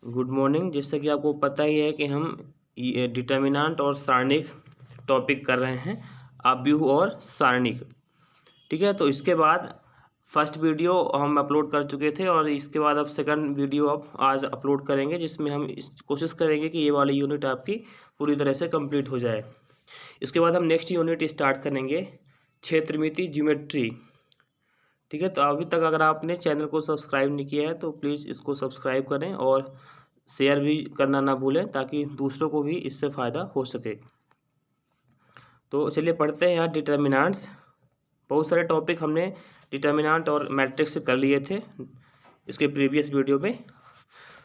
Good morning. जैसे कि आपको पता ही है कि हम ये डिटर्मिनेंट और सारणिक टॉपिक कर रहे हैं, आव्यूह और सारणिक। ठीक है, तो इसके बाद फर्स्ट वीडियो हम अपलोड कर चुके थे और इसके बाद अब सेकंड वीडियो अब आज अपलोड करेंगे, जिसमें हम कोशिश करेंगे कि ये वाली यूनिट आपकी पूरी तरह से कंप्लीट हो जाए। इसके बाद हम नेक्स्ट यूनिट स्टार्ट करेंगे, क्षेत्रमिति ज्योमेट्री। ठीक है, तो अभी तक अगर आपने चैनल को सब्सक्राइब नहीं किया है तो प्लीज़ इसको सब्सक्राइब करें और शेयर भी करना ना भूलें, ताकि दूसरों को भी इससे फ़ायदा हो सके। तो चलिए पढ़ते हैं यहाँ डिटर्मिनेंट्स। बहुत सारे टॉपिक हमने डिटर्मिनेंट और मैट्रिक्स से कर लिए थे इसके प्रीवियस वीडियो में।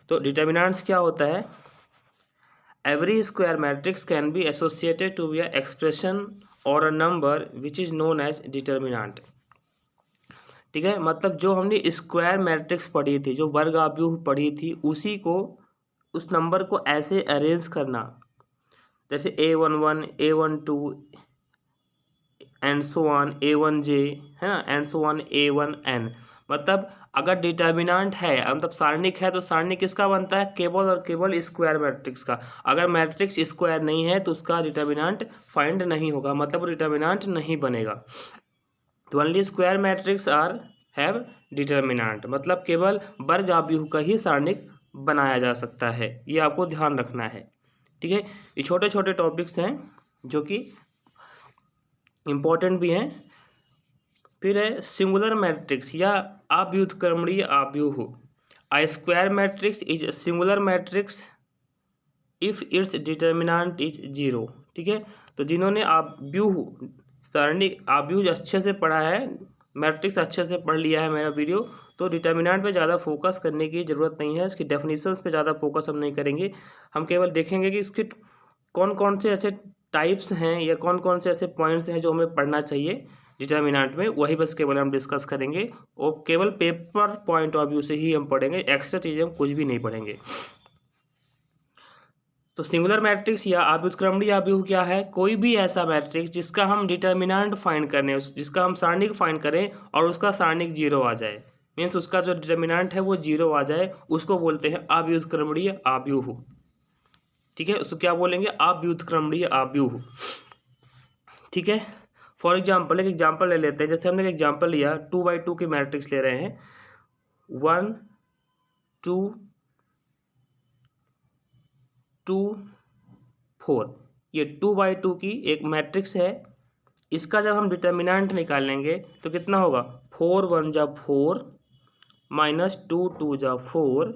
तो डिटर्मिनेंट्स क्या होता है? Every square matrix can be associated to be expression और a number which is known as determinant. ठीक है, मतलब जो हमने स्क्वायर मैट्रिक्स पढ़ी थी, जो वर्ग आव्यूह पढ़ी थी, उसी को, उस नंबर को ऐसे अरेंज करना, जैसे A11, A12 and so on, A1J, है ना, एंड सो ऑन A1N। मतलब अगर डिटर्मिनेंट है, मतलब सारणिक है, तो सारणिक किसका बनता है? केवल और केवल स्क्वायर मैट्रिक्स का। अगर मैट्रिक्स स्क्वायर नहीं है तो उसका डिटर्मिनेंट फाइंड नहीं होगा, मतलब डिटर्मिनेंट नहीं बनेगा। तो only square matrix are have determinant, मतलब केवल वर्ग आव्यूह का ही सारणिक बनाया जा सकता है। ये आपको ध्यान रखना है। ठीक है, ये छोटे छोटे टॉपिक्स हैं जो कि इम्पोर्टेंट भी हैं। फिर है सिंगुलर मैट्रिक्स या अव्युत्क्रमणीय आव्यूह। A square matrix is a singular matrix if its determinant is zero. ठीक है, तो जिन्होंने आव्यूह सारणी आव्यूह अच्छे से पढ़ा है, मैट्रिक्स अच्छे से पढ़ लिया है मेरा वीडियो, तो डिटर्मिनेंट पे ज़्यादा फोकस करने की ज़रूरत नहीं है। इसकी डेफिनेशंस पे ज़्यादा फोकस हम नहीं करेंगे। हम केवल देखेंगे कि इसके कौन कौन से ऐसे टाइप्स हैं या कौन कौन से ऐसे पॉइंट्स हैं जो हमें पढ़ना चाहिए डिटर्मिनेंट में, वही बस केवल हम डिस्कस करेंगे। और केवल पेपर पॉइंट ऑफ व्यू से ही हम पढ़ेंगे, एक्स्ट्रा चीज़ें हम कुछ भी नहीं पढ़ेंगे। तो सिंगुलर मैट्रिक्स या अव्युत्क्रमणीय आव्यूह क्या है? कोई भी ऐसा मैट्रिक्स जिसका हम डिटर्मिनेंट फाइंड करने, जिसका हम सारणिक फाइंड करें और उसका सारणिक जीरो आ जाए, मीन्स उसका जो डिटर्मिनेंट है वो जीरो आ जाए, उसको बोलते हैं अव्युत्क्रमणीय आव्यूह। ठीक है, उसको क्या बोलेंगे? अव्युत्क्रमणीय आव्यूह। ठीक है, फॉर एग्जाम्पल एक एग्जाम्पल ले लेते हैं। जैसे हमने एक एग्जाम्पल लिया, 2x2 की मैट्रिक्स ले रहे हैं, 1 2 2 4। ये 2x2 की एक मैट्रिक्स है। इसका जब हम डिटर्मिनेंट निकालेंगे तो कितना होगा? 4 1 जा 4 माइनस 2 2 जा 4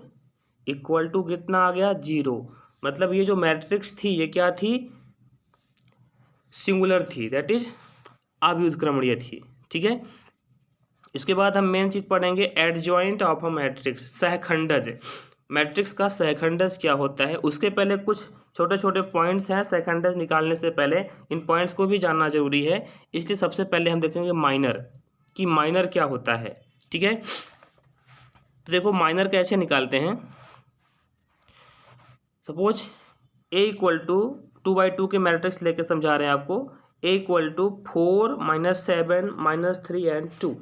इक्वल टू कितना आ गया? 0। मतलब ये जो मैट्रिक्स थी ये क्या थी? सिंगुलर थी, दैट इज अव्युत्क्रमणीय थी। ठीक है, इसके बाद हम मेन चीज पढ़ेंगे, एडजॉइंट ऑफ अ मैट्रिक्स, सहखंडज। मैट्रिक्स का सहखंडज क्या होता है? उसके पहले कुछ छोटे छोटे पॉइंट्स हैं सहखंडज निकालने से पहले, इन पॉइंट्स को भी जानना जरूरी है। इसलिए सबसे पहले हम देखेंगे माइनर, कि माइनर क्या होता है। ठीक है, तो देखो माइनर कैसे निकालते हैं। Suppose A equal to 2x2 के मैट्रिक्स लेके समझा रहे हैं आपको। ए इक्वल टू 4 - 7 - 3 एंड 2।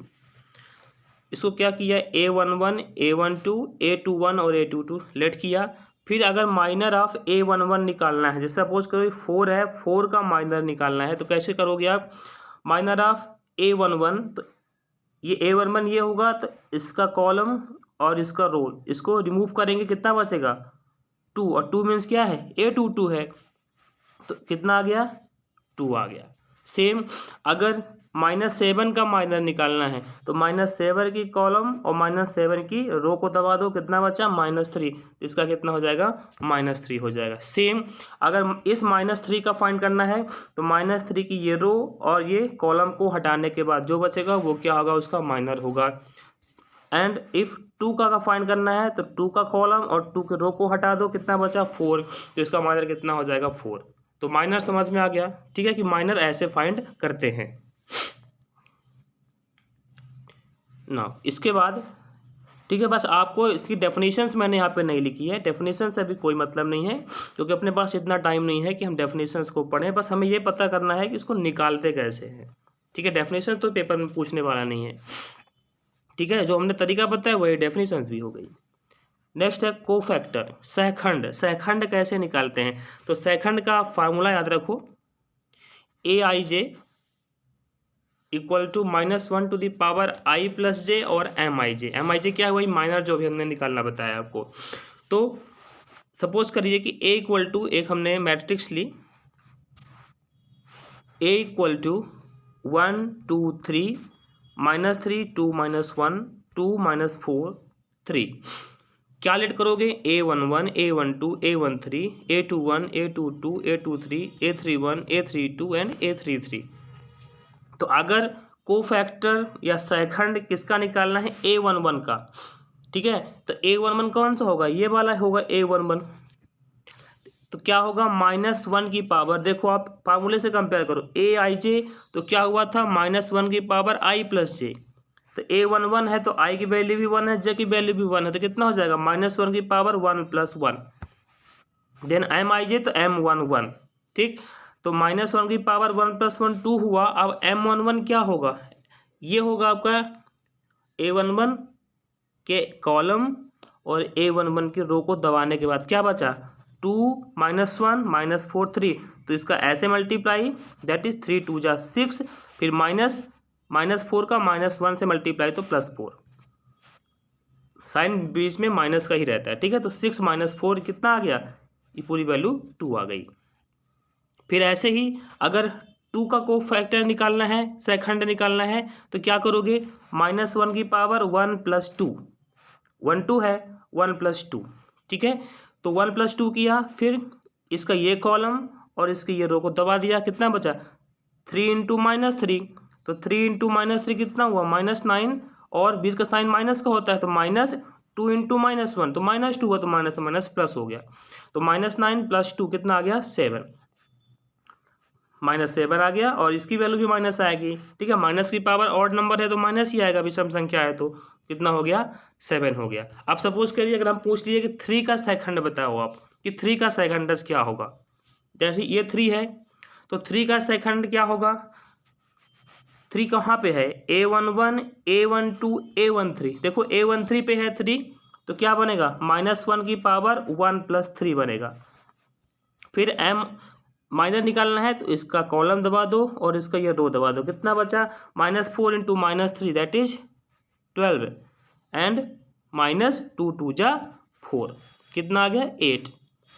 इसको क्या किया? A11 A12 A21 और A22 लेट किया। फिर अगर माइनर ऑफ A11 निकालना है, जैसे सपोज करो 4 है, 4 का माइनर निकालना है, तो कैसे करोगे आप? माइनर ऑफ A11, तो ये A11 ये होगा, तो इसका कॉलम और इसका रो, इसको रिमूव करेंगे, कितना बचेगा? 2, और 2 मीन्स क्या है? A22 है, तो कितना आ गया? 2 आ गया। सेम अगर -7 का माइनर निकालना है, तो -7 की कॉलम और -7 की रो को दबा दो, कितना बचा? -3। इसका कितना हो जाएगा? -3 हो जाएगा। सेम अगर इस -3 का फाइंड करना है, तो -3 की ये रो और ये कॉलम को हटाने के बाद जो बचेगा वो क्या होगा? उसका माइनर होगा। एंड इफ 2 का फाइंड करना है, तो 2 का कॉलम और 2 के रो को हटा दो, कितना बचा? 4। तो इसका माइनर कितना हो जाएगा? 4। तो माइनर समझ में आ गया। ठीक है, कि माइनर ऐसे फाइंड करते हैं ना। इसके बाद ठीक है, बस आपको इसकी डेफिनेशंस मैंने यहाँ पे नहीं लिखी है। डेफिनेशन से अभी कोई मतलब नहीं है, क्योंकि अपने पास इतना टाइम नहीं है कि हम डेफिनेशंस को पढ़ें। बस हमें ये पता करना है कि इसको निकालते कैसे हैं। ठीक है, डेफिनेशन तो पेपर में पूछने वाला नहीं है। ठीक है, जो हमने तरीका बताया वही डेफिनेशंस भी हो गई। नेक्स्ट है कोफैक्टर, सहखंड। सहखंड कैसे निकालते हैं? तो सहखंड का फार्मूला याद रखो, aij equal to -1 to the power i plus J और mij क्या है? वही माइनर जो भी हमने निकालना बताया आपको। तो सपोज करिए कि a इक्वल टू, एक हमने मैट्रिक्स ली, a इक्वल टू 1 2 3 -3 2 -1 2 -4 3। क्या लेट करोगे? A11 A12 A13 A21 A22 A23 A31 A32 and A33। तो अगर कोफैक्टर या सहखंड किसका निकालना है? A11 का, ठीक है। तो A11 कौन सा होगा? ये वाला होगा A11। तो क्या होगा? -1 की पावर, देखो आप फार्मूले से कंपेयर करो, aij तो क्या हुआ था? -1 की पावर i प्लस जे। तो A11 है तो i की वैल्यू भी 1 है, j की वैल्यू भी 1 है, तो कितना हो जाएगा? -1 की पावर 1 प्लस 1। देन mij तो m11, ठीक। तो -1 की पावर 1 प्लस 1 2 हुआ। अब m11 क्या होगा? ये होगा आपका A11 के कॉलम और A11 की रो को दबाने के बाद क्या बचा? 2 -1 -4 3। तो इसका ऐसे मल्टीप्लाई, दैट इज 3 2 जा 6, फिर -4 का -1 से मल्टीप्लाई तो +4, साइन बीच में माइनस का ही रहता है, ठीक है। तो 6 -4 कितना आ गया? ये पूरी वैल्यू 2 आ गई। फिर ऐसे ही अगर 2 का कोफैक्टर निकालना है, सहखंड निकालना है, तो क्या करोगे? -1 की पावर 1 प्लस 2, 1 2 है, 1 प्लस 2, ठीक है। तो 1 प्लस 2 किया, फिर इसका ये कॉलम और इसकी ये रो को दबा दिया, कितना बचा? 3 इंटू -3। तो 3 इंटू -3 कितना हुआ? -9, और बीच का साइन माइनस का होता है, तो -2 इंटू -1 तो -2 हुआ, तो माइनस माइनस प्लस हो गया। तो -9 प्लस 2 कितना आ गया? 7, -7 आ गया, और इसकी वैल्यू भी माइनस आएगी, ठीक है। माइनस की पावर ऑड नंबर है तो माइनस ही आएगा, विषम संख्या है तो कितना हो गया? 7 हो गया। अब सपोज करिए अगर हम पूछ लिए कि 3 का सहखंड बताओ आप, कि 3 का सहखंड क्या होगा। जैसे ये 3 है, तो 3 का सहखंड क्या होगा? 3 कहाँ पे है? A11 A12 A13। देखो A13 पे है 3, तो क्या बनेगा? -1 की पावर 1 प्लस 3 बनेगा। फिर m माइनस निकालना है, तो इसका कॉलम दबा दो और इसका ये रो दबा दो, कितना बचा? -4 इंटू -3 दैट इज 12, एंड -2 2 जा 4, कितना आ गया? 8।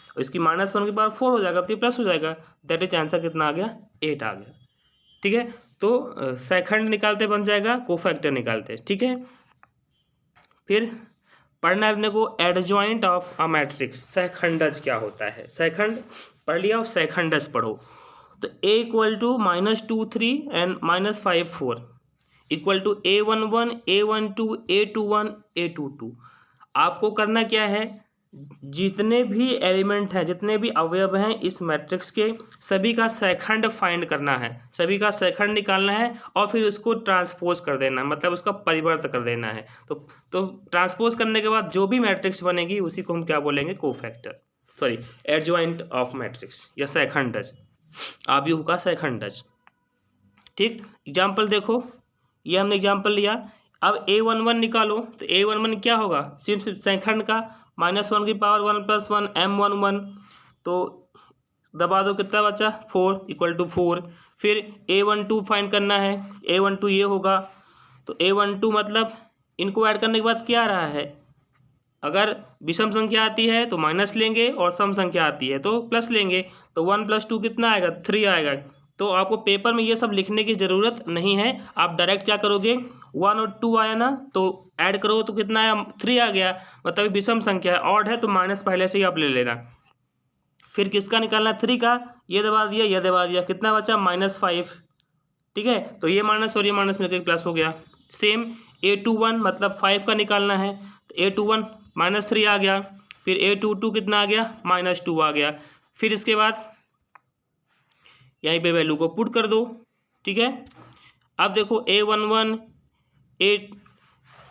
और इसकी -1 की पावर 4 हो जाएगा, तो ये प्लस हो जाएगा, दैट इज आंसर कितना आ गया? 8 आ गया, ठीक है। तो सहखंड निकालते बन जाएगा, कोफैक्टर निकालते, ठीक है। फिर पढ़ना है अपने को एडजॉइंट ऑफ अ मैट्रिक्स, सहखंडज क्या होता है। सहखंड पढ़ लिया, और सहखंडज पढ़ो। तो a equal to -2 3 and -5 4 equal to A11 A12 A21 A22। आपको करना क्या है? जितने भी एलिमेंट हैं, जितने भी अवयव हैं इस मैट्रिक्स के, सभी का सहखंड फाइंड करना है, सभी का सहखंड निकालना है, और फिर उसको ट्रांसपोज कर देना है, मतलब उसका परिवर्त कर देना है। तो ट्रांसपोज करने के बाद जो भी मैट्रिक्स बनेगी उसी को हम क्या बोलेंगे? Cofactor, sorry adjoint of matrix या सहखंडज, आव्यूह का सहखंडज, ठीक। एग्जाम्पल देखो, ये हमने एग्जाम्पल लिया। अब A11 निकालो, तो A11 क्या होगा? सिर्फ सहखंड का -1 की पावर 1 प्लस 1 M11, तो दबा दो, कितना बचा? 4 इक्वल टू 4। फिर A12 फाइंड करना है, A12 ये होगा, तो A12 मतलब इनको ऐड करने के बाद क्या आ रहा है? अगर विषम संख्या आती है तो माइनस लेंगे, और सम संख्या आती है तो प्लस लेंगे। तो 1 प्लस 2 कितना आएगा? 3 आएगा। तो आपको पेपर में ये सब लिखने की ज़रूरत नहीं है, आप डायरेक्ट क्या करोगे? 1 और 2 आया ना, तो ऐड करो तो कितना आया? 3 आ गया, मतलब विषम संख्या है, ऑड है तो माइनस पहले से ही आप ले लेना। फिर किसका निकालना? 3 का, ये दबा दिया, ये दबा दिया, कितना बचा? -5, ठीक है। तो ये माइनस और ये माइनस मिलकर प्लस हो गया। सेम A21 मतलब 5 का निकालना है, तो A21 -3 आ गया, फिर A22 कितना आ गया? -2 आ गया। फिर इसके बाद यहीं पे वैल्यू को पुट कर दो, ठीक है। अब देखो A11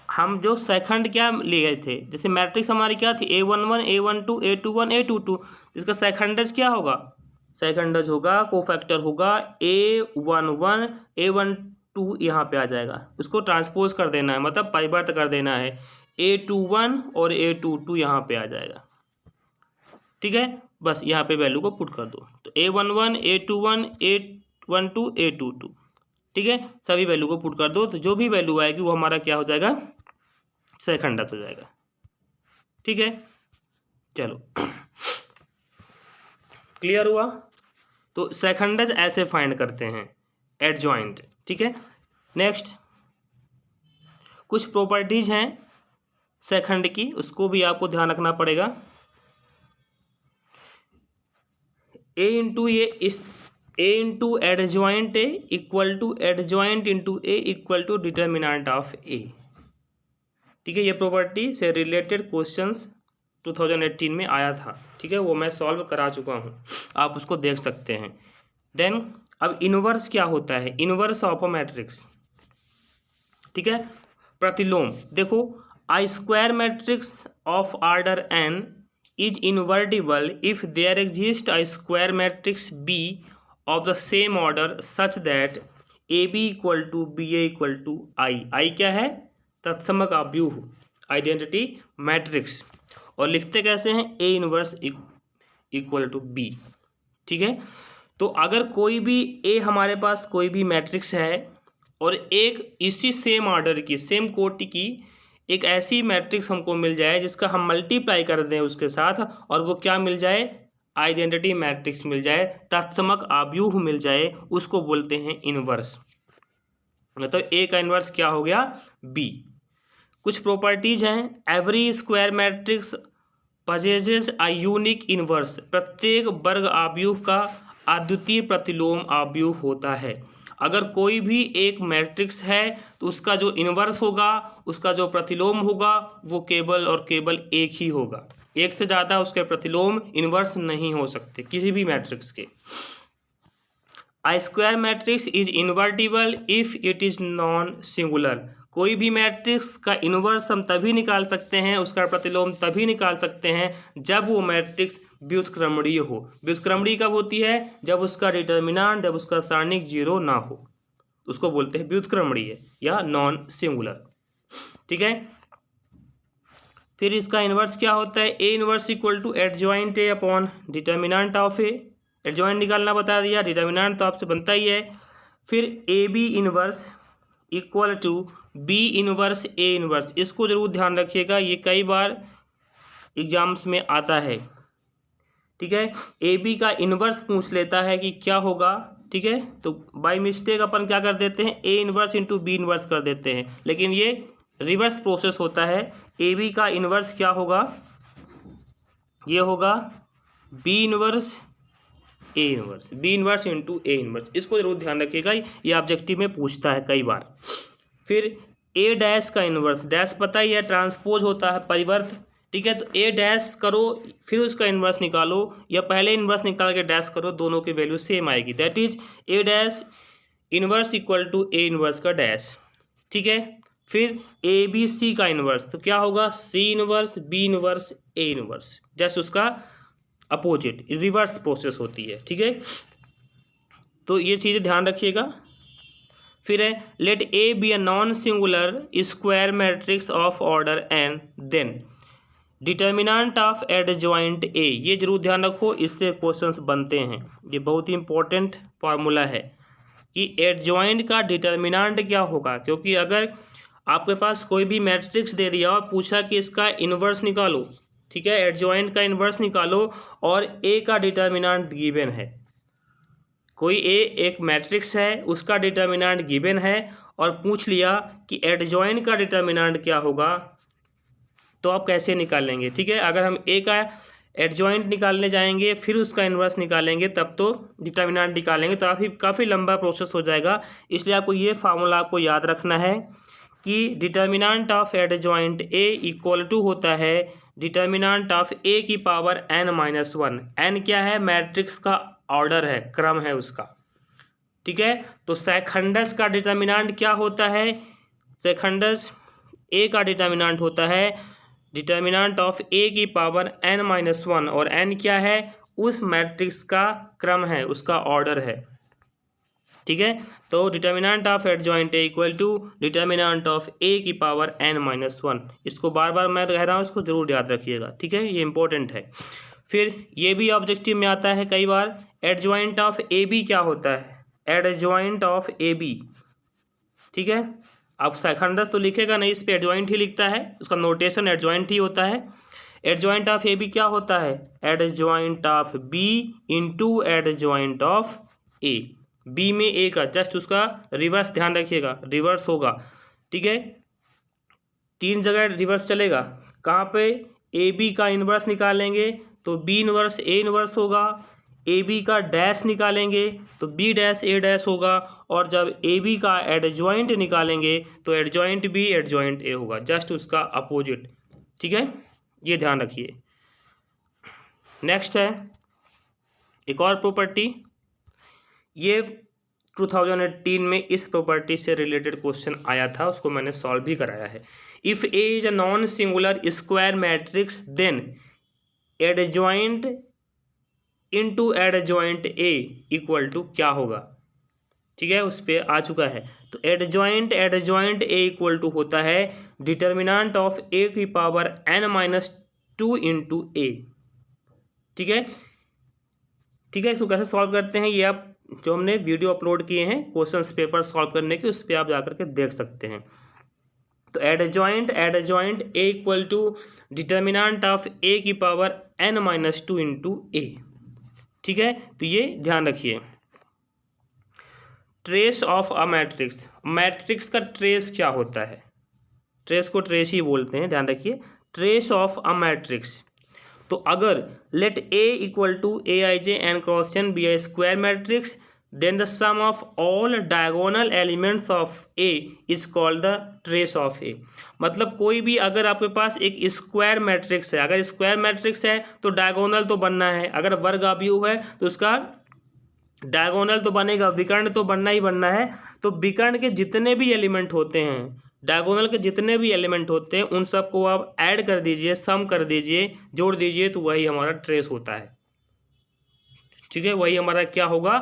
हम जो सहखंड क्या ले गए थे, जैसे मैट्रिक्स हमारी क्या थी? A11 A12 A21 A22, इसका सहखंडज क्या होगा? सहखंडज होगा, कोफैक्टर होगा A11 A12, यहाँ पे आ जाएगा, उसको ट्रांसपोज कर देना है, मतलब परिवर्त कर देना है। A21 और A22 यहाँ पे आ जाएगा, ठीक है। बस यहाँ पे वैल्यू को पुट कर दो, तो A11 A21 A12 A22, ठीक है। सभी वैल्यू को पुट कर दो, तो जो भी वैल्यू आएगी वो हमारा क्या हो जाएगा, सेकंडस हो जाएगा, ठीक है। चलो क्लियर हुआ। तो सेकंडस ऐसे फाइंड करते हैं एडजॉइंट, ठीक है। नेक्स्ट कुछ प्रॉपर्टीज हैं सेकंड की, उसको भी आपको ध्यान रखना पड़ेगा। A into adjoint A equal to adjoint into A equal to determinant of A, ठीक है। ये प्रॉपर्टी से रिलेटेड क्वेश्चंस 2018 में आया था, ठीक है, वो मैं सॉल्व करा चुका हूँ, आप उसको देख सकते हैं। देन अब इनवर्स क्या होता है, इनवर्स ऑफ अ मैट्रिक्स, ठीक है, प्रतिलोम। देखो I square matrix of order n is invertible if there exists a square matrix B of the same order such that AB equal to BA equal to I क्या है, तत्समक अव्यूह, identity matrix, और लिखते कैसे हैं, A inverse equal to B, ठीक है। तो अगर कोई भी A हमारे पास कोई भी मैट्रिक्स है और एक इसी सेम ऑर्डर की, सेम कोटि की एक ऐसी मैट्रिक्स हमको मिल जाए जिसका हम मल्टीप्लाई कर दें उसके साथ, और वो क्या मिल जाए, आइडेंटिटी मैट्रिक्स मिल जाए, तत्समक अव्यूह मिल जाए, उसको बोलते हैं इनवर्स। मतलब A का इनवर्स क्या हो गया, B। कुछ प्रॉपर्टीज हैं, every square matrix possesses a unique inverse, प्रत्येक वर्ग अव्यूह का अद्वितीय प्रतिलोम अव्यूह होता है। अगर कोई भी एक मैट्रिक्स है तो उसका जो इनवर्स होगा, उसका जो प्रतिलोम होगा, वो केवल और केवल एक ही होगा, एक से ज़्यादा उसके प्रतिलोम इनवर्स नहीं हो सकते किसी भी मैट्रिक्स के। A square matrix is invertible if it is non singular, कोई भी मैट्रिक्स का इनवर्स हम तभी निकाल सकते हैं, उसका प्रतिलोम तभी निकाल सकते हैं जब वो मैट्रिक्स व्युत्क्रमणीय हो। व्युत्क्रमणीय कब होती है, जब उसका डिटर्मिनेंट, जब उसका सारणिक जीरो ना हो, उसको बोलते हैं व्युत्क्रमणीय या नॉन सिंगुलर, ठीक है। फिर इसका इनवर्स क्या होता है, A inverse equal to adjoint A upon determinant of A, adjoint निकालना बता दिया, डिटर्मिनेंट तो आपसे बनता ही है। फिर A B inverse equal to B inverse A inverse, इसको जरूर ध्यान रखिएगा, ये कई बार एग्जाम्स में आता है, ठीक है। ए बी का इनवर्स पूछ लेता है कि क्या होगा, ठीक है, तो बाय मिस्टेक अपन क्या कर देते हैं, A inverse into B inverse कर देते हैं, लेकिन ये रिवर्स प्रोसेस होता है। ए बी का इनवर्स क्या होगा, ये होगा B inverse A inverse, B inverse into A inverse, इसको जरूर ध्यान रखिएगा, ये ऑब्जेक्टिव में पूछता है कई बार। फिर ए डैश का इनवर्स, डैश पता ही है ट्रांसपोज होता है, परिवर्त, ठीक है, तो ए डैश करो फिर उसका इनवर्स निकालो, या पहले इनवर्स निकाल के डैश करो, दोनों की वैल्यू सेम आएगी, that is A dash inverse equal to A inverse का डैश, ठीक है। फिर ए बी सी का इनवर्स, तो क्या होगा, C inverse B inverse A inverse, just उसका अपोजिट रिवर्स प्रोसेस होती है, ठीक है। तो ये चीज़ें ध्यान रखिएगा। फिर है let A B a non singular square matrix of order N, then determinant of adjoint A, ये जरूर ध्यान रखो, इससे क्वेश्चंस बनते हैं, ये बहुत ही इंपॉर्टेंट फार्मूला है कि एडजॉइंट का डिटर्मिनेंट क्या होगा, क्योंकि अगर आपके पास कोई भी मैट्रिक्स दे दिया और पूछा कि इसका इनवर्स निकालो, ठीक है, एडजॉइंट का इनवर्स निकालो, और ए का डिटर्मिनेंट गिवन है, कोई ए एक मैट्रिक्स है उसका डिटर्मिनेंट गिवन है, और पूछ लिया कि एडजॉइंट का डिटर्मिनेंट क्या होगा, तो आप कैसे निकालेंगे, ठीक है। अगर हम ए का एडजॉइंट निकालने जाएंगे फिर उसका इनवर्स निकालेंगे तब तो डिटर्मिनेंट निकालेंगे, तो काफ़ी लंबा प्रोसेस हो जाएगा, इसलिए आपको ये फार्मूला आपको याद रखना है कि determinant of adjoint A equal to होता है डिटर्मिनेंट ऑफ ए की पावर n-1, n क्या है, मैट्रिक्स का ऑर्डर है, क्रम है उसका, ठीक है। तो सेकंडस का डिटर्मिनेंट क्या होता है, सेकंडस ए का डिटर्मिनेंट होता है डिटर्मिनेंट ऑफ ए की पावर n-1, और n क्या है, उस मैट्रिक्स का क्रम है, उसका ऑर्डर है, ठीक है। तो determinant of adjoint A equal to determinant of A की पावर n-1। इसको बार बार मैं कह रहा हूँ, इसको जरूर याद रखिएगा, ठीक है, ये इंपॉर्टेंट है। फिर ये भी ऑब्जेक्टिव में आता है कई बार, एडजॉइंट ऑफ ए बी क्या होता है, एडजॉइंट ऑफ ए बी, ठीक है। अब सेकंडस तो लिखेगा नहीं, इस पे एडजॉइंट ही लिखता है, उसका नोटेशन एडजॉइंट ही होता है। एडजॉइंट ऑफ ए बी क्या होता है, adjoint of B into adjoint of A, B में ए का जस्ट उसका रिवर्स, ध्यान रखिएगा रिवर्स होगा, ठीक है। 3 जगह रिवर्स चलेगा, कहाँ पे, ए बी का इन्वर्स निकालेंगे तो बी इन्वर्स ए इन्वर्स होगा, ए बी का डैश निकालेंगे तो बी डैश ए डैश होगा, और जब ए बी का एडजॉइंट निकालेंगे तो एडजॉइंट बी एडजॉइंट ए होगा, जस्ट उसका अपोजिट, ठीक है, ये ध्यान रखिए। नेक्स्ट है एक और प्रॉपर्टी, ये 2018 में इस प्रॉपर्टी से रिलेटेड क्वेश्चन आया था, उसको मैंने सॉल्व भी कराया है। If A is a non singular square matrix then adjoint into adjoint A equal to क्या होगा, ठीक है, उस पर आ चुका है। तो एडजॉइंट ए इक्वल टू होता है डिटर्मिनेंट ऑफ ए की पावर n-2 इंटू ए, ठीक है, ठीक है। इसको कैसे सॉल्व करते हैं, ये आप जो हमने वीडियो अपलोड किए हैं क्वेश्चंस पेपर सॉल्व करने के, उस पर आप जाकर के देख सकते हैं। तो adjoint A equal to determinant of A की पावर n-2 इंटू ए, ठीक है। तो ये ध्यान रखिए। Trace of a matrix, matrix का ट्रेस क्या होता है, ट्रेस को ट्रेस ही बोलते हैं, ध्यान रखिए। ट्रेस ऑफ अ मैट्रिक्स, तो अगर let A equal to A I J N cross N be I square matrix then the sum of all diagonal elements of A is called the trace of A. मतलब कोई भी अगर आपके पास एक square matrix है, अगर square matrix है तो डायगोनल तो बनना है, अगर वर्ग अवयव है तो उसका डायगोनल तो बनेगा, विकर्ण तो बनना ही बनना है। तो विकर्ण के जितने भी एलिमेंट होते हैं, डायगोनल के जितने भी एलिमेंट होते हैं, उन सबको आप ऐड कर दीजिए, सम कर दीजिए, जोड़ दीजिए, तो वही हमारा ट्रेस होता है, ठीक है, वही हमारा क्या होगा,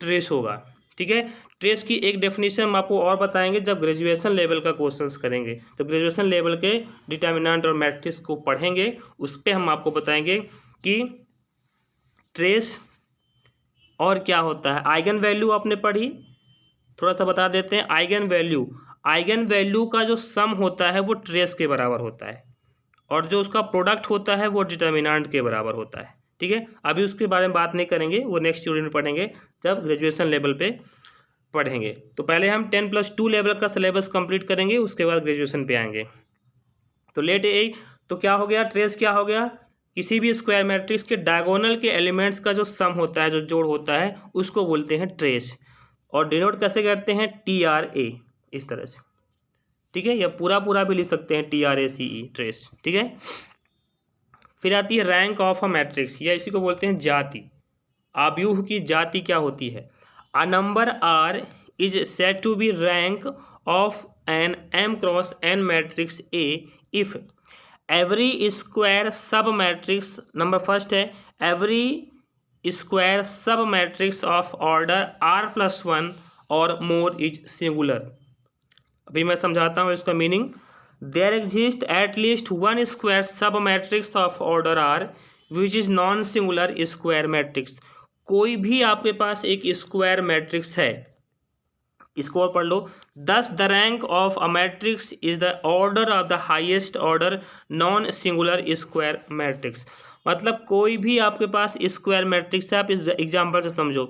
ट्रेस होगा, ठीक है। ट्रेस की एक डेफिनेशन हम आपको और बताएंगे जब ग्रेजुएशन लेवल का क्वेश्चंस करेंगे, तो ग्रेजुएशन लेवल के डिटर्मिनेंट और मैट्रिक्स को पढ़ेंगे, उस पर हम आपको बताएंगे कि ट्रेस और क्या होता है। आइगन वैल्यू आपने पढ़ी, थोड़ा सा बता देते हैं। आइगन वैल्यू का जो सम होता है वो ट्रेस के बराबर होता है, और जो उसका प्रोडक्ट होता है वो डिटर्मिनेंट के बराबर होता है, ठीक है। अभी उसके बारे में बात नहीं करेंगे, वो नेक्स्ट यूनिट में पढ़ेंगे जब ग्रेजुएशन लेवल पे पढ़ेंगे। तो पहले हम 10+2 लेवल का सिलेबस कंप्लीट करेंगे, उसके बाद ग्रेजुएशन पे आएंगे। तो लेट ए, तो क्या हो गया, ट्रेस क्या हो गया, किसी भी स्क्वायर मैट्रिक्स के डायगोनल के एलिमेंट्स का जो सम होता है, जो जोड़ होता है, उसको बोलते हैं ट्रेस, और डिनोट कैसे करते हैं, TRA, इस तरह से, ठीक है, या पूरा भी लिख सकते हैं TRACE, ट्रेस, ठीक है। फिर आती है रैंक ऑफ अ मैट्रिक्स, या इसी को बोलते हैं जाति। आव्यूह की जाति क्या होती है, a number R is said to be rank of an M cross N matrix A if every square sub matrix, number first है every square sub matrix of order R+1 or more is singular. अभी मैं समझाता हूँ इसका meaning. There exist at least one square sub matrix of order R which is non singular square matrix. कोई भी आपके पास एक स्क्वायर मैट्रिक्स है, इसको और पढ़ लो। दस the rank of a matrix is the order of the highest order non singular square matrix. मतलब कोई भी आपके पास स्क्वायर मैट्रिक्स है, आप इस एग्जांपल से समझो,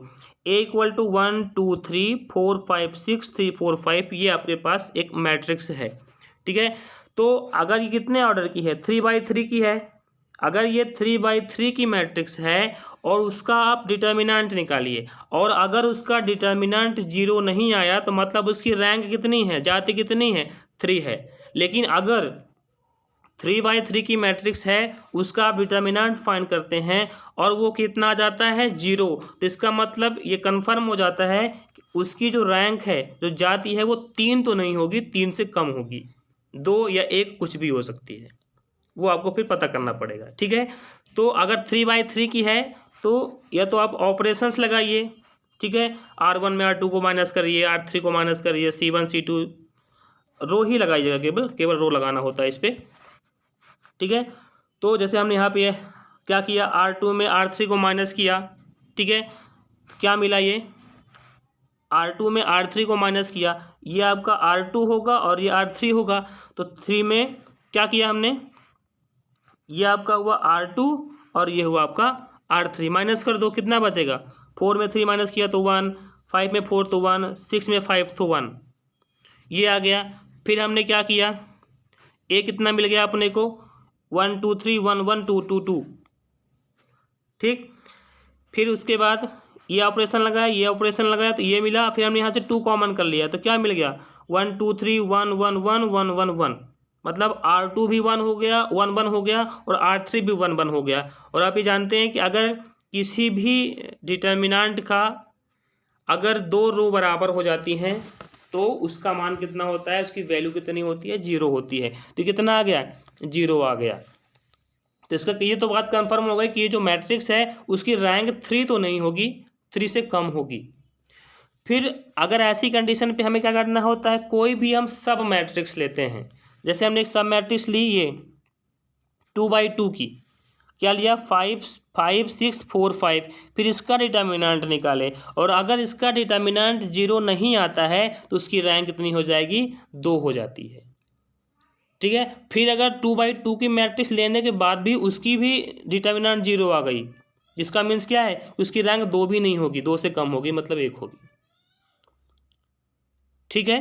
A इक्वल टू 1 2 3 4 5 6 3 4 5, ये आपके पास एक मैट्रिक्स है, ठीक है। तो अगर ये कितने ऑर्डर की है, 3/3 की है। अगर ये 3/3 की मैट्रिक्स है और उसका आप डिटर्मिनेंट निकालिए, और अगर उसका डिटर्मिनेंट 0 नहीं आया तो मतलब उसकी रैंक कितनी है, जाति कितनी है, 3 है। लेकिन अगर 3/3 की मैट्रिक्स है, उसका आप डिटर्मिनेंट फाइंड करते हैं और वो कितना आ जाता है, 0, तो इसका मतलब ये कंफर्म हो जाता है कि उसकी जो रैंक है, जो जाति है, वो 3 तो नहीं होगी, 3 से कम होगी, 2 या 1 कुछ भी हो सकती है, वो आपको फिर पता करना पड़ेगा, ठीक है। तो अगर 3/3 की है तो या तो आप ऑपरेशंस लगाइए, ठीक है। R1 में R2 को माइनस करिए, R3 को माइनस करिए, C1 C2 रो ही लगाइएगा, केवल रो लगाना होता है इस पर, ठीक है। तो जैसे हमने यहाँ पे क्या किया, R2 में R3 को माइनस किया, ठीक है, क्या मिला, ये R2 में R3 को माइनस किया, ये आपका R2 होगा और ये R3 होगा। तो 3 में क्या किया हमने, ये आपका हुआ R2 और ये हुआ आपका R3, माइनस कर दो, कितना बचेगा, 4 में 3 माइनस किया तो 1, 5 में 4 तो 1, 6 में 5 तो 1, ये आ गया। फिर हमने क्या किया, ए कितना मिल गया अपने को, 1 2 3 1 1 2 2 2, ठीक। फिर उसके बाद ये ऑपरेशन लगाया, ये ऑपरेशन लगाया तो ये मिला, फिर हमने यहाँ से 2 कॉमन कर लिया तो क्या मिल गया, 1 2 3 1 1 1 1 1 1, मतलब R2 भी 1 हो गया, 1 1 हो गया और R3 भी 1 1 हो गया। और आप ये जानते हैं कि अगर किसी भी डिटर्मिनेंट का अगर 2 रो बराबर हो जाती हैं तो उसका मान कितना होता है, उसकी वैल्यू कितनी होती है, 0 होती है। तो कितना आ गया, 0 आ गया। तो इसका ये तो बात कंफर्म हो गई कि ये जो मैट्रिक्स है उसकी रैंक 3 तो नहीं होगी, 3 से कम होगी। फिर अगर ऐसी कंडीशन पे हमें क्या करना होता है, कोई भी हम सब मैट्रिक्स लेते हैं, जैसे हमने एक सब मैट्रिक्स ली, ये 2/2 की, क्या लिया, 5 5 6 4 5, फिर इसका डिटर्मिनेंट निकाले और अगर इसका डिटर्मिनेंट 0 नहीं आता है तो उसकी रैंक कितनी हो जाएगी, 2 हो जाती है, ठीक है। फिर अगर 2/2 की मैट्रिक्स लेने के बाद भी उसकी भी डिटर्मिनेंट 0 आ गई, जिसका मीन्स क्या है, उसकी रैंक 2 भी नहीं होगी, 2 से कम होगी, मतलब 1 होगी, ठीक है।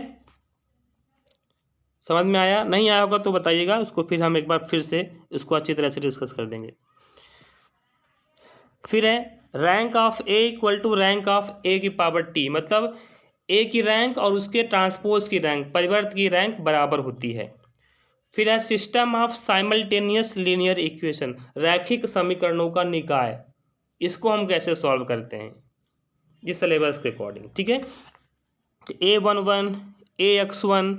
समझ में आया, नहीं आया होगा तो बताइएगा, उसको फिर हम एक बार फिर से इसको अच्छी तरह से डिस्कस कर देंगे। फिर है rank of A equal to rank of A की पावर टी, मतलब ए की रैंक और उसके ट्रांसपोज की रैंक, परिवर्त की रैंक बराबर होती है। फिर है system of simultaneous linear equation, रैखिक समीकरणों का निकाय, इसको हम कैसे सॉल्व करते हैं इस सिलेबस के अकॉर्डिंग, ठीक है। A11 AX1,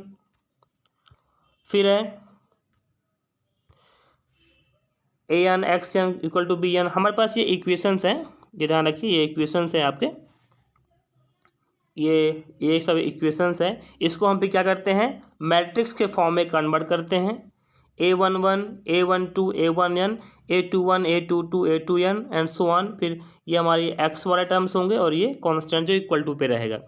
फिर है AN XN equal to BN, हमारे पास ये इक्वेशंस हैं, ये ध्यान रखिए, ये इक्वेशंस हैं आपके, ये सब इक्वेशंस हैं। इसको हम भी क्या करते हैं, मैट्रिक्स के फॉर्म में कन्वर्ट करते हैं, A11 A12 A1n A21 A22 A2n and so on. फिर ये हमारी एक्स वाले टर्म्स होंगे और ये कांस्टेंट जो इक्वल टू पे रहेगा।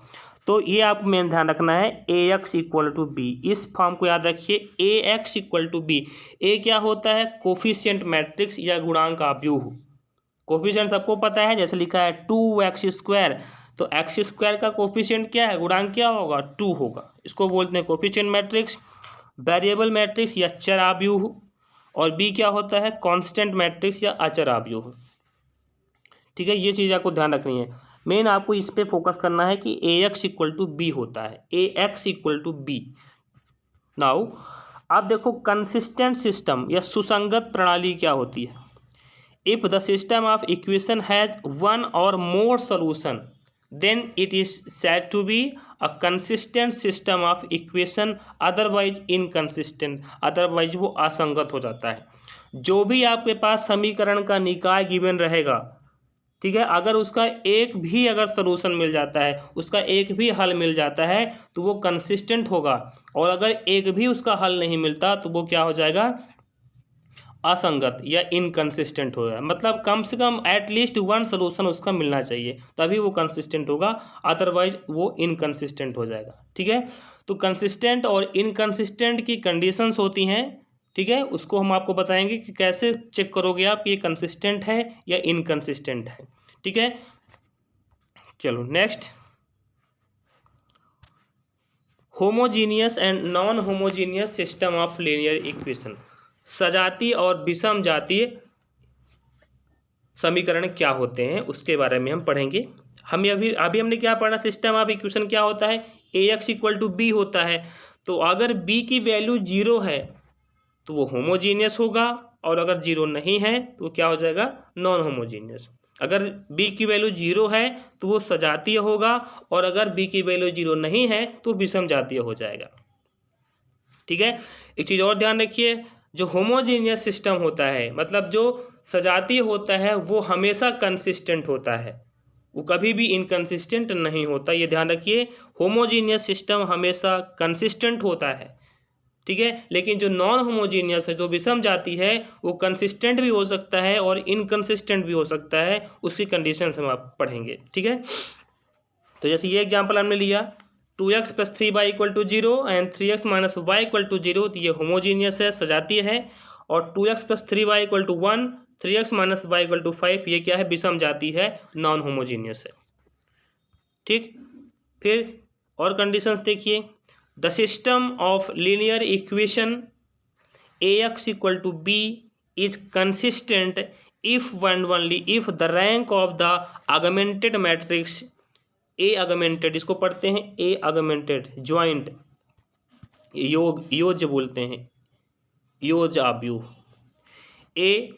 तो ये आप मेन ध्यान रखना है, AX इक्वल टू बी, इस फॉर्म को याद रखिए, AX इक्वल टू बी। ए क्या होता है, कोफिशिएंट मैट्रिक्स या गुणांक आव्यूह। कोफिशिएंट सबको पता है, जैसे लिखा है 2x², तो x² का कोफिशिएंट क्या है, गुणांक क्या होगा, 2 होगा, इसको बोलते हैं कोफिशिएंट मैट्रिक्स। वेरिएबल मैट्रिक्स या चर आव्यूह, और बी क्या होता है, कांस्टेंट मैट्रिक्स या अचर आव्यूह, ठीक है। ये चीज़ आपको ध्यान रखनी है, मेन आपको इस पे फोकस करना है कि AX इक्वल टू बी होता है, AX इक्वल टू बी। नाउ अब देखो कंसिस्टेंट सिस्टम या सुसंगत प्रणाली क्या होती है। If the system of equation has one और मोर solution then it is said to be a consistent system of equation, otherwise inconsistent, otherwise वो असंगत हो जाता है। जो भी आपके पास समीकरण का निकाय गिवन रहेगा, ठीक है, अगर उसका एक भी अगर सलूशन मिल जाता है, उसका एक भी हल मिल जाता है तो वो कंसिस्टेंट होगा, और अगर एक भी उसका हल नहीं मिलता तो वो क्या हो जाएगा, असंगत या इनकंसिस्टेंट होगा। मतलब कम से कम एटलीस्ट वन सलूशन उसका मिलना चाहिए, तभी वो कंसिस्टेंट होगा, अदरवाइज वो इनकंसिस्टेंट हो जाएगा, ठीक है। तो कंसिस्टेंट और इनकंसिस्टेंट की कंडीशंस होती हैं, ठीक है, उसको हम आपको बताएंगे कि कैसे चेक करोगे आप ये कंसिस्टेंट है या इनकंसिस्टेंट है, ठीक है। चलो next, homogeneous and non homogeneous system of linear equation, सजातीय और विषम जातीय समीकरण क्या होते हैं उसके बारे में हम पढ़ेंगे। हम अभी हमने क्या पढ़ा, सिस्टम ऑफ इक्वेशन क्या होता है, AX इक्वल टू बी होता है। तो अगर B की वैल्यू 0 है तो वो होमोजीनियस होगा, और अगर 0 नहीं है तो क्या हो जाएगा, नॉन होमोजीनियस। अगर B की वैल्यू 0 है तो वो सजातीय होगा, और अगर B की वैल्यू 0 नहीं है तो विषम जातीय हो जाएगा, ठीक है। एक चीज़ और ध्यान रखिए, जो होमोजीनियस सिस्टम होता है, मतलब जो सजातीय होता है, वो हमेशा कंसिस्टेंट होता है, वो कभी भी इनकंसिस्टेंट नहीं होता, ये ध्यान रखिए। होमोजीनियस सिस्टम हमेशा कंसिस्टेंट होता है, ठीक है, लेकिन जो नॉन होमोजीनियस है, जो विषम जाति है, वो कंसिस्टेंट भी हो सकता है और इनकंसिस्टेंट भी हो सकता है, उसकी कंडीशन हम आप पढ़ेंगे, ठीक है। तो जैसे ये एग्जांपल हमने लिया 2x + 3y = 0 and 3x - y = 0, तो ये होमोजीनियस है, सजातीय है। और 2x + 3y = 1, 3x - y = 5, ये क्या है, विषम जाति है, नॉन होमोजीनियस है, ठीक। फिर और कंडीशंस देखिए, the system of linear equation ax = b is consistent if and only if the rank of the augmented matrix A augmented, इसको पढ़ते हैं ए अगमेंटेड, ज्वाइंट योज बोलते हैं, योज आव्यूह, A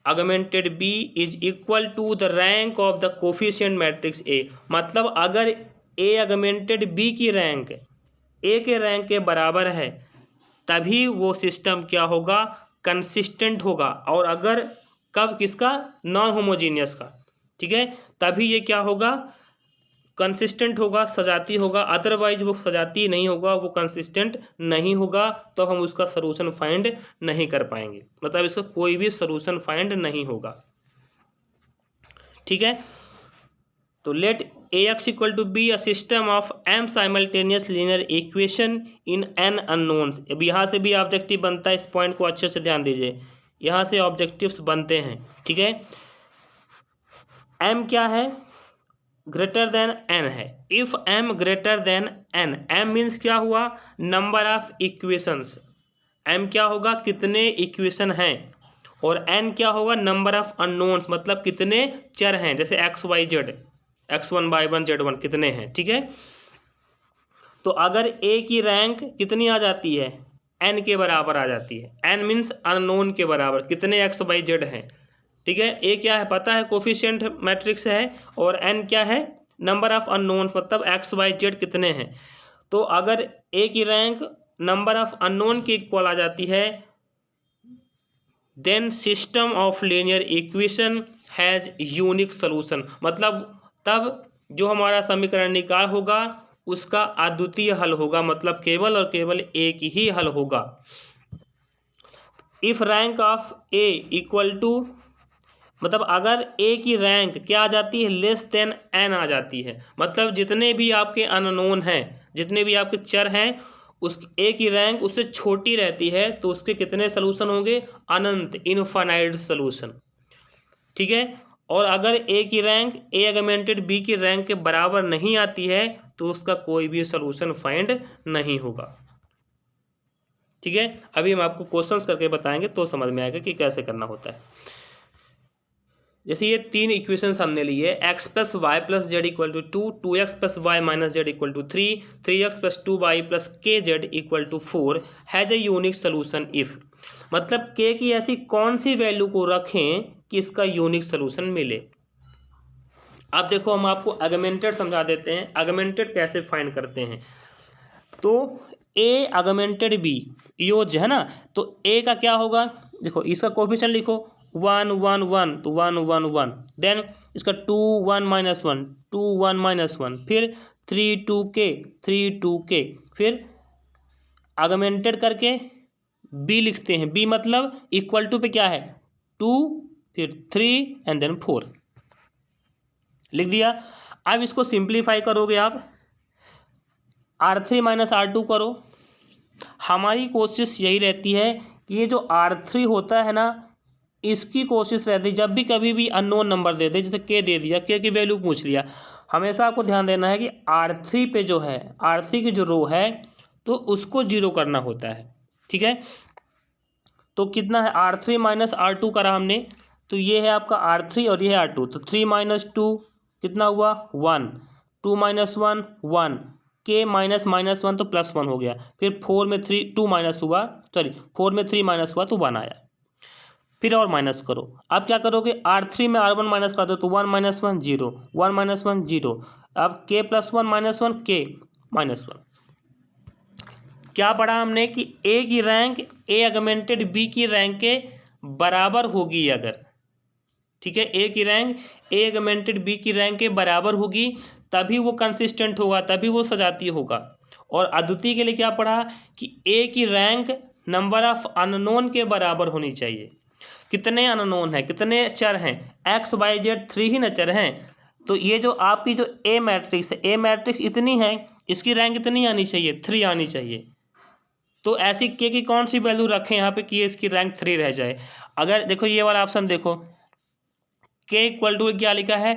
augmented B is equal to the rank of the coefficient matrix A. मतलब अगर A augmented B की रैंक ए के रैंक के बराबर है तभी वो सिस्टम क्या होगा, कंसिस्टेंट होगा। और अगर कब, किसका, नॉन होमोजीनियस का, ठीक है, तभी ये क्या होगा, कंसिस्टेंट होगा, सजाती होगा। अदरवाइज वो सजाती नहीं होगा, वो कंसिस्टेंट नहीं होगा, तो हम उसका सलूशन फाइंड नहीं कर पाएंगे, मतलब इसका कोई भी सलूशन फाइंड नहीं होगा, ठीक है। तो let ax = b a system of m simultaneous linear equation in n unknowns. अब यहाँ से भी ऑब्जेक्टिव बनता है, इस पॉइंट को अच्छे से ध्यान दीजिए, यहाँ से ऑब्जेक्टिव्स बनते हैं, ठीक है। m क्या है, ग्रेटर देन n है। If m greater than n, m means क्या हुआ, नंबर ऑफ इक्वेशंस, m क्या होगा, कितने इक्वेशन हैं, और n क्या होगा, नंबर ऑफ अननोन्स, मतलब कितने चर हैं, जैसे x y z, x1 y1 z1 कितने हैं, ठीक है। तो अगर a की रैंक कितनी आ जाती है, n के बराबर आ जाती है, n मीन्स अननोन के बराबर, कितने x y z हैं, ठीक है। ए क्या है, पता है, कोफिशिएंट मैट्रिक्स है, और एन क्या है, नंबर ऑफ अननोन्स, मतलब एक्स वाई जेड कितने हैं। तो अगर ए की रैंक नंबर ऑफ अननोन के इक्वल आ जाती है, then system of linear equation has unique solution, मतलब तब जो हमारा समीकरण निकाय होगा उसका अद्वितीय हल होगा, मतलब केवल और केवल एक ही हल होगा। If rank of A equal to, मतलब अगर ए की रैंक क्या आ जाती है, लेस देन एन आ जाती है, मतलब जितने भी आपके अननोन हैं, जितने भी आपके चर हैं, उस ए की रैंक उससे छोटी रहती है, तो उसके कितने सलूशन होंगे, अनंत, इनफाइनाइट सलूशन, ठीक है। और अगर ए की रैंक ए अगमेंटेड बी की रैंक के बराबर नहीं आती है तो उसका कोई भी सलूशन फाइंड नहीं होगा, ठीक है। अभी हम आपको क्वेश्चंस करके बताएंगे तो समझ में आएगा कि कैसे करना होता है। जैसे ये तीन इक्वेशंस हमने लिए, x + y + z = 2, 2x + y - z = 3, 3x + 2y + kz = 4 has a unique solution if, मतलब k की ऐसी कौन सी वैल्यू को रखें कि इसका यूनिक सोल्यूशन मिले। अब देखो हम आपको अगमेंटेड समझा देते हैं, अगमेंटेड कैसे फाइंड करते हैं। तो a अगमेंटेड b योज है ना, तो a का क्या होगा, देखो इसका कोफिशिएंट लिखो 1 1 1, तो 1 1 1, देन इसका 2 1 - 1, 2 1 - 1, फिर 3 2k 3 2k, फिर अगमेंटेड करके b लिखते हैं, b मतलब इक्वल टू पे क्या है 2, फिर 3 एंड देन 4 लिख दिया। अब इसको सिंप्लीफाई करोगे आप, R3 - R2 करो। हमारी कोशिश यही रहती है कि ये जो R3 होता है ना, इसकी कोशिश रहती है जब भी कभी भी अननोन नंबर दे दे, जैसे k दे दिया, k की वैल्यू पूछ लिया, हमेशा आपको ध्यान देना है कि R3 पे जो है, R3 की जो रो है तो उसको 0 करना होता है, ठीक है। तो कितना है, R3 - R2 करा हमने, तो ये है आपका R3 और ये है R2, तो 3 - 2 कितना हुआ 1, 2 - 1 1, k -1 तो +1 हो गया, फिर 4 में 3 2 माइनस हुआ, सॉरी 4 में 3 माइनस हुआ तो 1 आया, फिर और माइनस करो। अब क्या करोगे, R3 में R1 माइनस कर दो, तो 1 - 1 0, 1 - 1 0, अब k + 1 - 1 k -1। क्या पढ़ा हमने कि a की रैंक a अगमेंटेड b की रैंक के बराबर होगी अगर, ठीक है। ए की रैंक ए ऑगमेंटेड बी की रैंक के बराबर होगी, तभी वो कंसिस्टेंट होगा, तभी वो सजातीय होगा। और अद्वितीय के लिए क्या पढ़ा कि ए की रैंक नंबर ऑफ अननोन के बराबर होनी चाहिए। कितने अननोन हैं, कितने चर हैं, एक्स वाई जेड 3 ही न चर हैं। तो ये जो आपकी जो ए मैट्रिक्स है, ए मैट्रिक्स इतनी है, इसकी रैंक इतनी आनी चाहिए, 3 आनी चाहिए। तो ऐसी के की कौन सी वैल्यू रखें यहाँ पे कि इसकी रैंक 3 रह जाए। अगर देखो ये वाला ऑप्शन देखो, के इक्वल टू क्या लिखा है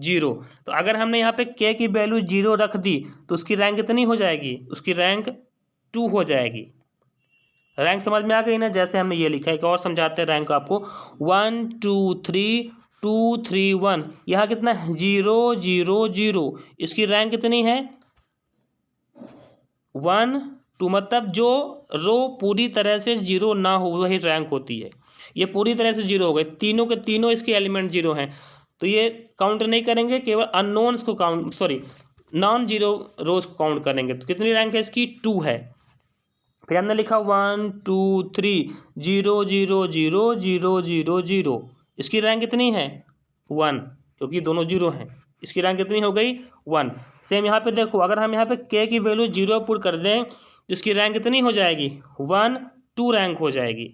0, तो अगर हमने यहाँ पे के की वैल्यू 0 रख दी तो उसकी रैंक कितनी हो जाएगी, उसकी रैंक 2 हो जाएगी। रैंक समझ में आ गई ना। जैसे हमने ये लिखा है, एक और समझाते हैं रैंक आपको, 1 2 3 2 3 1, यहाँ कितना है 0 0 0, इसकी रैंक कितनी है 1 2, मतलब जो रो पूरी तरह से 0 ना हो वही रैंक होती है। ये पूरी तरह से 0 हो गए, तीनों के तीनों इसके एलिमेंट 0 हैं, तो ये काउंट नहीं करेंगे, केवल अननोन्स को काउंट, सॉरी नॉन जीरो रोज को काउंट करेंगे। तो कितनी रैंक है इसकी 2 है। फिर हमने लिखा 1 2 3 0 0 0 0 0 0, इसकी रैंक कितनी है 1, क्योंकि दोनों 0 हैं, इसकी रैंक कितनी हो गई 1। सेम यहाँ पे देखो, अगर हम यहाँ पे के की वैल्यू 0 पुट कर दें तो इसकी रैंक कितनी हो जाएगी 1 2 रैंक हो जाएगी।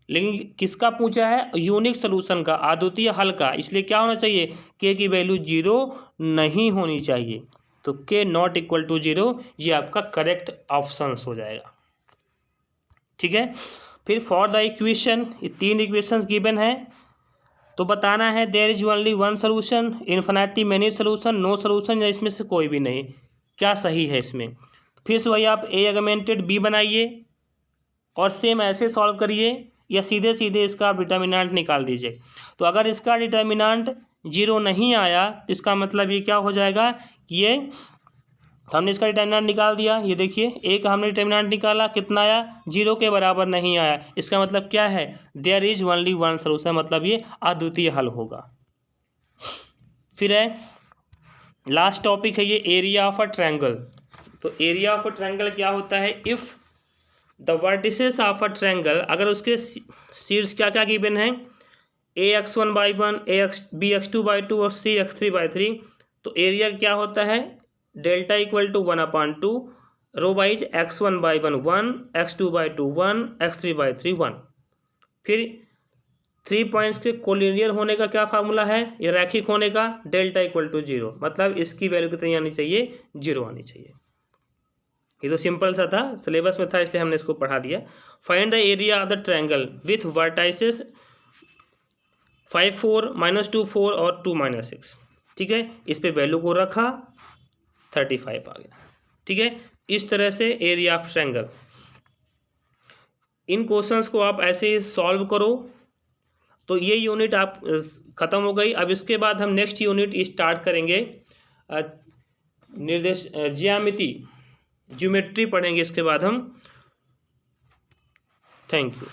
लेकिन किसका पूछा है, यूनिक सोल्यूशन का, अद्वितीय हल का, इसलिए क्या होना चाहिए के की वैल्यू 0 नहीं होनी चाहिए। तो के नॉट इक्वल टू 0 ये आपका करेक्ट ऑप्शन हो जाएगा। ठीक है। फिर फॉर द इक्वेशन, ये 3 इक्वेशंस गिवन है, तो बताना है there is only one solution, infinity many solution, no solution, या इसमें से कोई भी नहीं, क्या सही है इसमें। फिर से वही आप ए ऑगमेंटेड बी बनाइए और सेम ऐसे सॉल्व करिए, या सीधे सीधे इसका डिटर्मिनेंट निकाल दीजिए। तो अगर इसका डिटर्मिनेंट 0 नहीं आया, इसका मतलब ये क्या हो जाएगा कि ये हमने इसका डिटर्मिनेंट निकाल दिया। ये देखिए ए का हमने डिटर्मिनेंट निकाला, कितना आया 0 के बराबर नहीं आया, इसका मतलब क्या है there is only one solution, मतलब ये अद्वितीय हल होगा। फिर है लास्ट टॉपिक है ये एरिया ऑफ अ ट्रायंगल। तो एरिया ऑफ अ ट्रायंगल क्या होता है, if the vertices of a triangle, अगर उसके शीर्ष क्या क्या गिवन है, ax1/1 bx2/2 और cx3/3, तो एरिया क्या होता है delta equal to 1/2, row wise x1/1 1, x2/2 1, x3/3 1। फिर 3 पॉइंट्स के कोलिनियर होने का क्या फार्मूला है, ये रैखिक होने का, डेल्टा इक्वल टू 0, मतलब इसकी वैल्यू कितनी आनी चाहिए 0 आनी चाहिए। ये तो सिंपल सा था, सिलेबस में था इसलिए हमने इसको पढ़ा दिया। Find the area of the triangle with vertices 5 4 -2 4 और 2 -6। ठीक है, इस पे वैल्यू को रखा 35 आ गया। ठीक है, इस तरह से area of triangle. In questions को आप ऐसे ही सॉल्व करो। तो ये यूनिट आप ख़त्म हो गई। अब इसके बाद हम नेक्स्ट यूनिट स्टार्ट करेंगे, निर्देश ज्यामिति, ज्योमेट्री पढ़ेंगे इसके बाद हम। Thank you.